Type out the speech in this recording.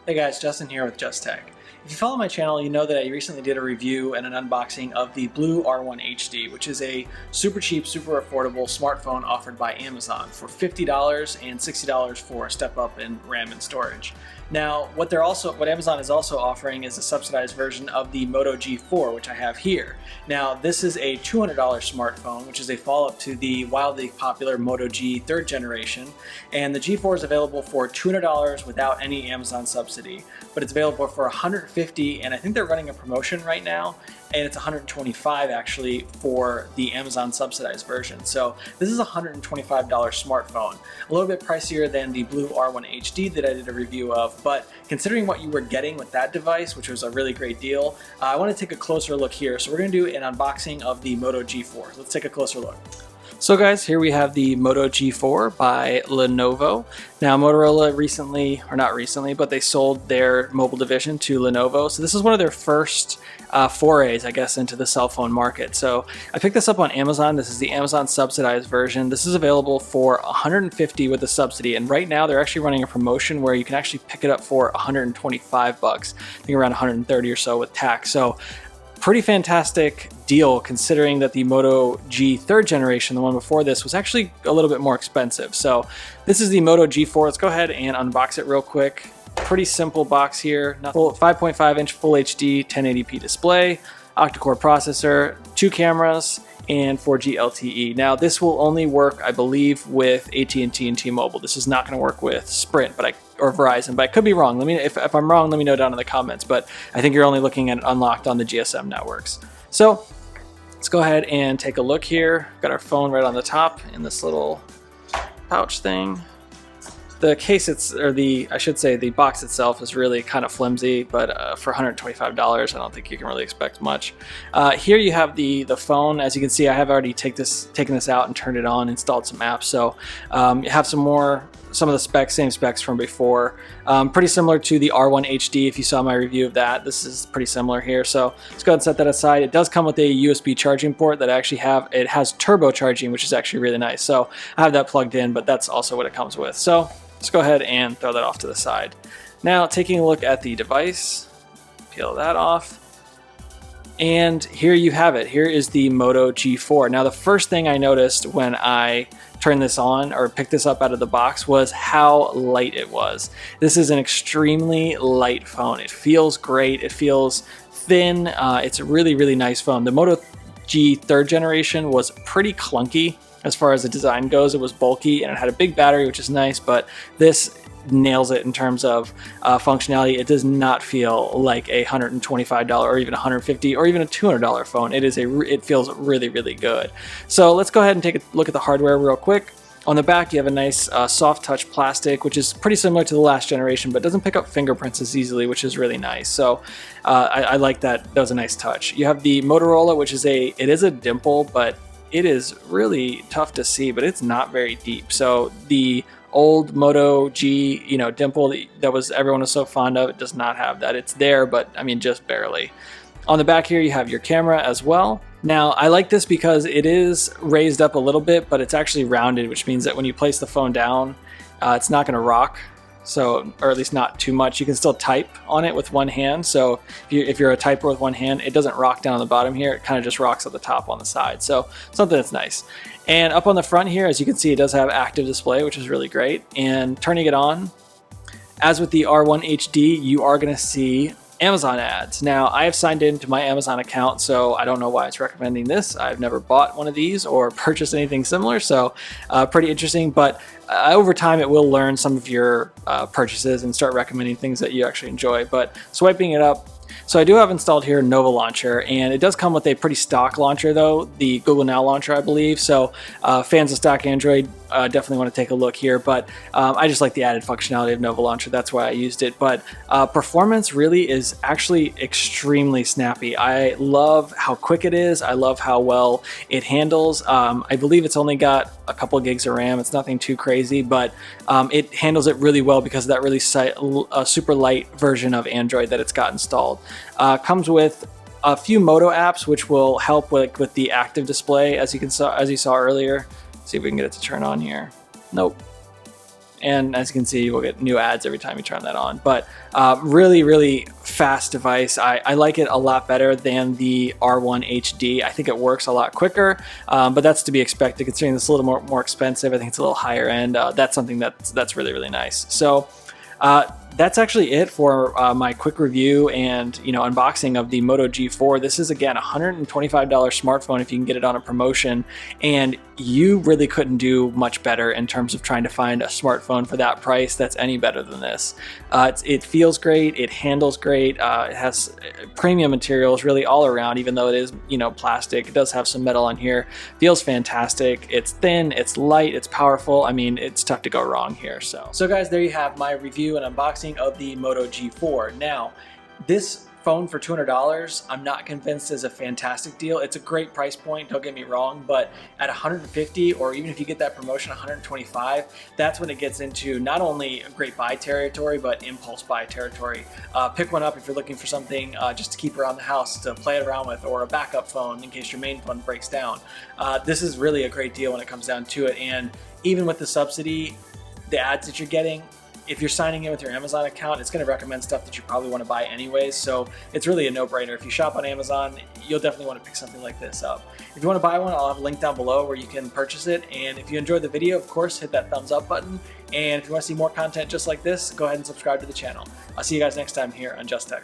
Hey guys, Justin here with Just Tech. If you follow my channel, you know that I recently did a review and an unboxing of the Blue R1 HD, which is a super cheap, super affordable smartphone offered by Amazon for $50 and $60 for a step up in RAM and storage. Now, what Amazon is also offering is a subsidized version of the Moto G4, which I have here. Now, this is a $200 smartphone, which is a follow-up to the wildly popular Moto G 3rd generation, and the G4 is available for $200 without any Amazon subsidy, but it's available for $150, and I think they're running a promotion right now, and it's $125 actually for the Amazon subsidized version. So this is a $125 smartphone, a little bit pricier than the Blue R1 HD that I did a review of, but considering what you were getting with that device, which was a really great deal, I want to take a closer look here. So we're going to do an unboxing of the Moto G4. Let's take a closer look. So guys, here we have the Moto G4 by Lenovo. Now Motorola recently, or not recently, but they sold their mobile division to Lenovo. So this is one of their first forays, I guess, into the cell phone market. So I picked this up on Amazon. This is the Amazon subsidized version. This is available for $150 with a subsidy. And right now they're actually running a promotion where you can actually pick it up for $125 bucks. I think around 130 or so with tax. So pretty fantastic deal considering that the Moto G 3rd generation, the one before this, was actually a little bit more expensive. So this is the Moto G4. Let's go ahead and unbox it real quick. Pretty simple box here. 5.5 inch Full HD 1080p display, octa-core processor, 2 cameras, and 4G LTE. Now this will only work, I believe, with AT&T and T-Mobile. This is not going to work with Sprint, or Verizon, but I could be wrong. If I'm wrong, let me know down in the comments, but I think you're only looking at it unlocked on the GSM networks. So let's go ahead and take a look here. Got our phone right on the top in this little pouch thing. The case, the box itself is really kind of flimsy, but for $125, I don't think you can really expect much. Here you have the phone. As you can see, I have already taken this out and turned it on, installed some apps. So you have some of the specs, same specs from before. Pretty similar to the R1 HD. If you saw my review of that, this is pretty similar here. So let's go ahead and set that aside. It does come with a USB charging port that I actually have. It has turbo charging, which is actually really nice. So I have that plugged in, but that's also what it comes with. So let's go ahead and throw that off to the side. Now, taking a look at the device, peel that off. And here you have it. Here is the Moto G4. Now, the first thing I noticed when I turned this on or picked this up out of the box was how light it was. This is an extremely light phone. It feels great. It feels thin. It's a really, really nice phone. The Moto G 3rd generation was pretty clunky as far as the design goes. It was bulky and it had a big battery, which is nice, but this nails it in terms of functionality. It does not feel like a $125 or even $150 or even a $200 phone. It feels really, really good. So let's go ahead and take a look at the hardware real quick. On the back, you have a nice soft touch plastic, which is pretty similar to the last generation, but doesn't pick up fingerprints as easily, which is really nice. So I like that. That was a nice touch. You have the Motorola, which is it is a dimple, but it is really tough to see, but it's not very deep. So the old Moto G, dimple that everyone was so fond of, it does not have that. It's there, but I mean, just barely. On the back here, you have your camera as well. Now, I like this because it is raised up a little bit, but it's actually rounded, which means that when you place the phone down, it's not going to rock. So, or at least not too much. You can still type on it with one hand. So if you're a typer with one hand, it doesn't rock down on the bottom here. It kind of just rocks at the top on the side. So something that's nice. And up on the front here, as you can see, it does have active display, which is really great. And turning it on, as with the R1 HD, you are going to see Amazon ads. Now, I have signed into my Amazon account, so I don't know why it's recommending this. I've never bought one of these or purchased anything similar, so pretty interesting. But over time, it will learn some of your purchases and start recommending things that you actually enjoy. But swiping it up, so I do have installed here Nova Launcher, and it does come with a pretty stock launcher though, the Google Now launcher, I believe. So fans of stock Android definitely want to take a look here, but I just like the added functionality of Nova Launcher. That's why I used it. But performance really is actually extremely snappy. I love how quick it is. I love how well it handles. I believe it's only got a couple gigs of RAM. It's nothing too crazy, but it handles it really well because of that really super light version of Android that it's got installed. Comes with a few Moto apps, which will help with the active display, as you saw earlier. See if we can get it to turn on here. Nope. And as you can see, you will get new ads every time you turn that on. But really, really fast device. I like it a lot better than the R1 HD. I think it works a lot quicker, but that's to be expected considering it's a little more expensive. I think it's a little higher end. That's something that's really, really nice. So that's actually it for my quick review and unboxing of the Moto G4. This is again $125 smartphone if you can get it on a promotion, and you really couldn't do much better in terms of trying to find a smartphone for that price that's any better than this. It feels great, it handles great, it has premium materials really all around, even though it is plastic. It does have some metal on here. Feels fantastic. It's thin, it's light, it's powerful. I mean, it's tough to go wrong here. So guys, there you have my review and unboxing of the Moto G4. Now, this phone for $200, I'm not convinced is a fantastic deal. It's a great price point, don't get me wrong, but at $150, or even if you get that promotion $125, that's when it gets into not only a great buy territory, but impulse buy territory. Pick one up if you're looking for something just to keep around the house, to play it around with, or a backup phone in case your main phone breaks down. This is really a great deal when it comes down to it, and even with the subsidy, the ads that you're getting, if you're signing in with your Amazon account, it's going to recommend stuff that you probably want to buy anyways, so it's really a no-brainer. If you shop on Amazon, you'll definitely want to pick something like this up. If you want to buy one, I'll have a link down below where you can purchase it, and if you enjoyed the video, of course, hit that thumbs up button, and if you want to see more content just like this, go ahead and subscribe to the channel. I'll see you guys next time here on Just Tech.